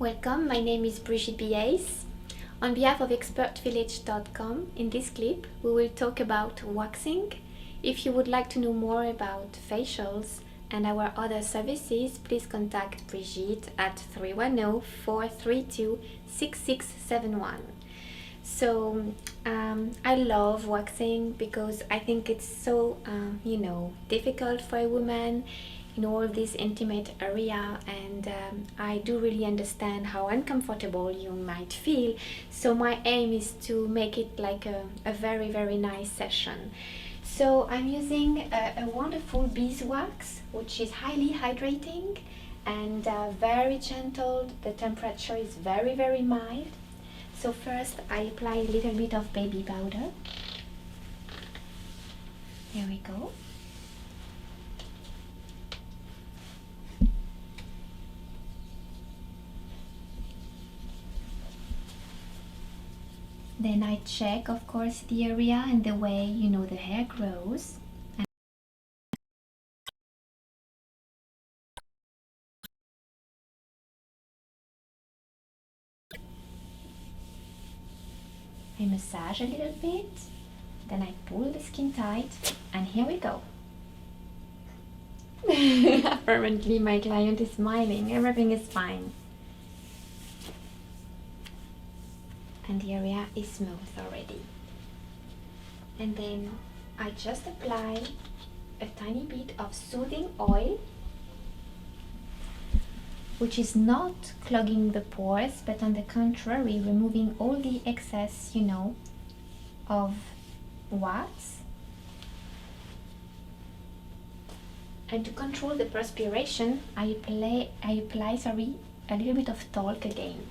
Welcome, my name is Brigitte Biays. On behalf of expertvillage.com, in this clip we will talk about waxing. If you would like to know more about facials and our other services, please contact Brigitte at 310-432-6671. So I love waxing because I think it's so difficult for a woman in all this intimate area, and I do really understand how uncomfortable you might feel. So my aim is to make it like a very nice session. So I'm using a wonderful beeswax, which is highly hydrating and very gentle. The temperature is very mild. So first I apply a little bit of baby powder. Here we go. Then I check, of course, the area and the way the hair grows. I massage a little bit, then I pull the skin tight, and here we go. Apparently my client is smiling, everything is fine. And the area is smooth already. And then I just apply a tiny bit of soothing oil, which is not clogging the pores, but on the contrary, removing all the excess, of wax. And to control the perspiration, I apply a little bit of talc again.